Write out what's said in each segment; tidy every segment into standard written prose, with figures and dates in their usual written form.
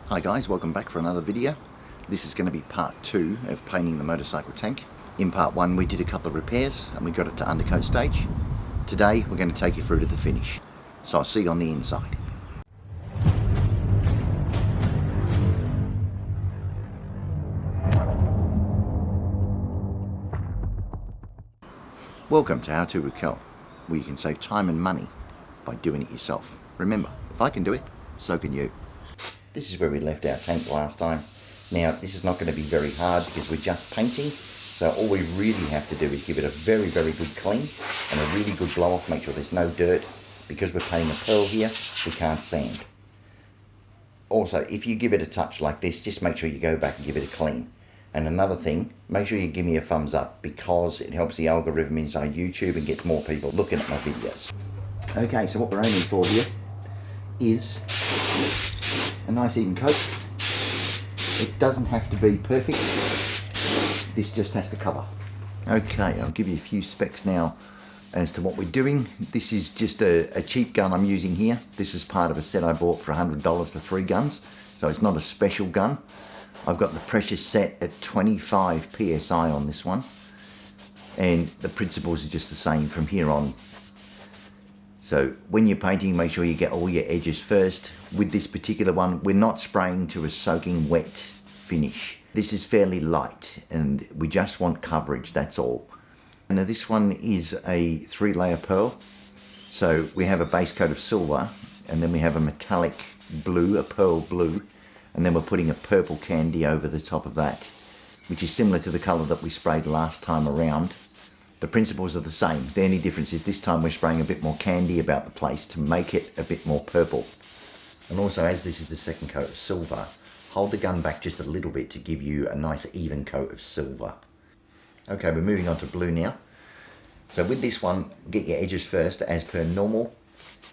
Hi guys, welcome back for another video. This is going to be part 2 of painting the motorcycle tank. In part 1 we did a couple of repairs and we got it to undercoat stage. Today we're going to take you through to the finish. So I'll see you on the inside. Welcome to How To with Kel, where you can save time and money by doing it yourself. Remember, if I can do it, so can you. This is where we left our tank last time. Now, this is not going to be very hard because we're just painting. So all we really have to do is give it a very, very good clean and a really good blow off. Make sure there's no dirt. Because we're painting a pearl here, we can't sand. Also, if you give it a touch like this, just make sure you go back and give it a clean. And another thing, make sure you give me a thumbs up because it helps the algorithm inside YouTube and gets more people looking at my videos. Okay, so what we're aiming for here is a nice even coat. It doesn't have to be perfect. This just has to cover. Okay, I'll give you a few specs now as to what we're doing. This is just a cheap gun I'm using here. This is part of a set I bought for $100 for 3 guns. So it's not a special gun. I've got the pressure set at 25 PSI on this one. And the principles are just the same from here on. So when you're painting, make sure you get all your edges first. With this particular one, we're not spraying to a soaking wet finish. This is fairly light and we just want coverage, that's all. And now this one is a 3-layer pearl. So we have a base coat of silver and then we have a metallic blue, a pearl blue, and then we're putting a purple candy over the top of that, which is similar to the colour that we sprayed last time around. The principles are the same. The only difference is this time we're spraying a bit more candy about the place to make it a bit more purple. And also, as this is the second coat of silver, hold the gun back just a little bit to give you a nice even coat of silver. Okay, we're moving on to blue now. So with this one, get your edges first as per normal,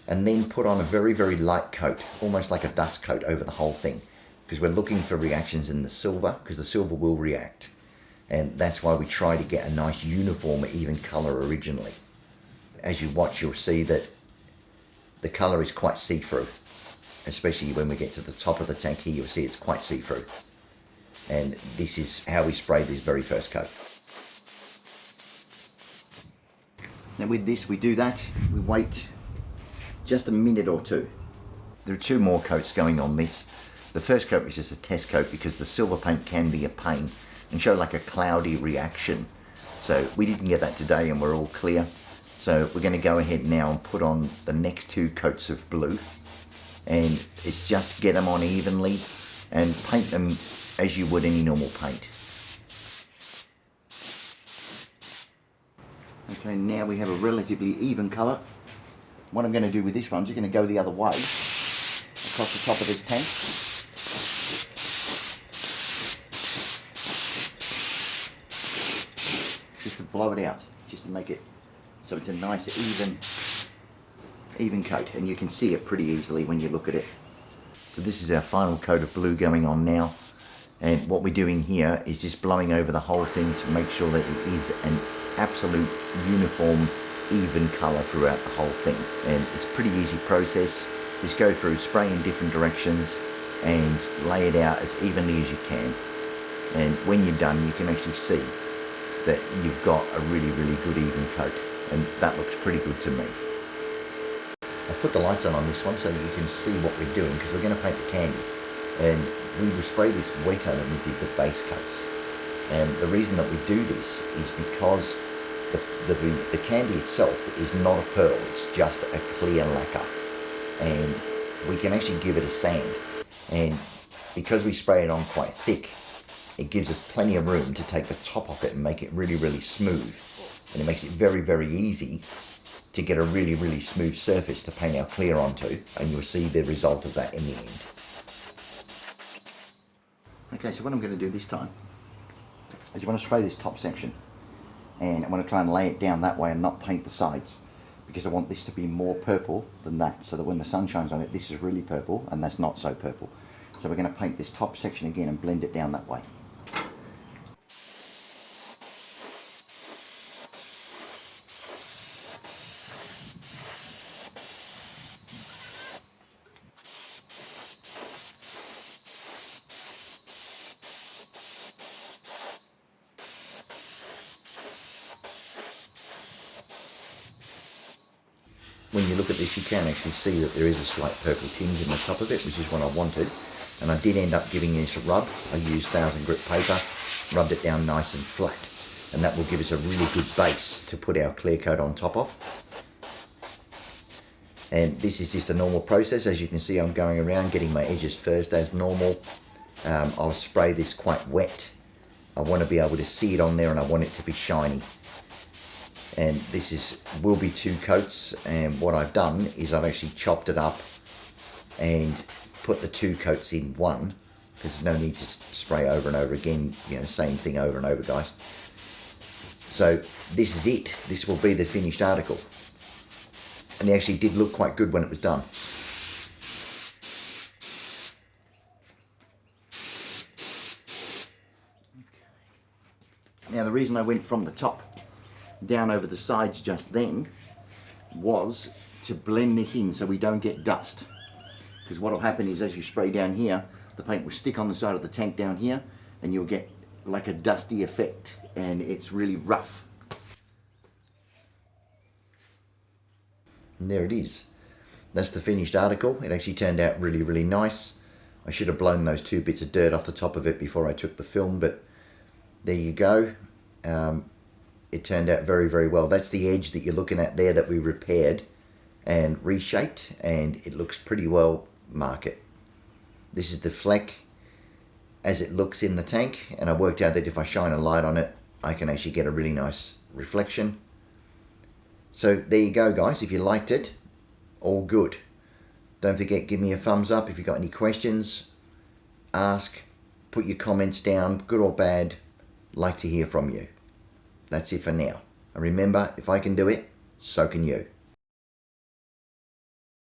and then put on a very, very light coat, almost like a dust coat over the whole thing, because we're looking for reactions in the silver, because the silver will react. And that's why we try to get a nice uniform, even colour originally. As you watch, you'll see that the colour is quite see-through. Especially when we get to the top of the tank here, you'll see it's quite see-through. And this is how we spray this very first coat. Now with this, we do that, we wait just a minute or two. There are 2 more coats going on this. The first coat is just a test coat because the silver paint can be a pain and show like a cloudy reaction. So we didn't get that today and we're all clear. So we're going to go ahead now and put on the next 2 coats of blue. And it's just get them on evenly and paint them as you would any normal paint. Okay, now we have a relatively even colour. What I'm going to do with this one is I'm going to go the other way across the top of this tank. Just to blow it out, just to make it so it's a nice even coat, and you can see it pretty easily when you look at it. So this is our final coat of blue going on now, and what we're doing here is just blowing over the whole thing to make sure that it is an absolute uniform even colour throughout the whole thing. And it's a pretty easy process. Just go through, spray in different directions and lay it out as evenly as you can, and when you're done you can actually see that you've got a really, really good even coat, and that looks pretty good to me. I put the lights on this one so that you can see what we're doing, because we're going to paint the candy, and we will spray this wetter than we did the base coats. And the reason that we do this is because the candy itself is not a pearl, it's just a clear lacquer, and we can actually give it a sand, and because we spray it on quite thick, it gives us plenty of room to take the top off it and make it really, really smooth. And it makes it very, very easy to get a really, really smooth surface to paint our clear onto, and you'll see the result of that in the end. Okay, so what I'm going to do this time is I want to spray this top section, and I want to try and lay it down that way and not paint the sides, because I want this to be more purple than that, so that when the sun shines on it, this is really purple and that's not so purple. So we're going to paint this top section again and blend it down that way. when you look at this, you can actually see that there is a slight purple tinge in the top of it, which is what I wanted. And I did end up giving this a rub. I used 1000 grit paper, rubbed it down nice and flat. And that will give us a really good base to put our clear coat on top of. And this is just a normal process. As you can see, I'm going around getting my edges first as normal. I'll spray this quite wet. I want to be able to see it on there, and I want it to be shiny. And this will be 2 coats, and what I've done is I've actually chopped it up and put the 2 coats in one, because there's no need to spray over and over again, you know, same thing over and over, guys. So this is it. This will be the finished article. And it actually did look quite good when it was done. Now the reason I went from the top down over the sides just then was to blend this in so we don't get dust. Because what will happen is as you spray down here, the paint will stick on the side of the tank down here, and you'll get like a dusty effect, and it's really rough. And there it is. That's the finished article. It actually turned out really, really nice. I should have blown those 2 bits of dirt off the top of it before I took the film, but there you go. It turned out very, very well. That's the edge that you're looking at there that we repaired and reshaped, and it looks pretty well market. This is the fleck as it looks in the tank, and I worked out that if I shine a light on it, I can actually get a really nice reflection. So there you go, guys. If you liked it, all good. Don't forget, give me a thumbs up. If you've got any questions, ask, put your comments down, good or bad. Like to hear from you. That's it for now. And remember, if I can do it, so can you.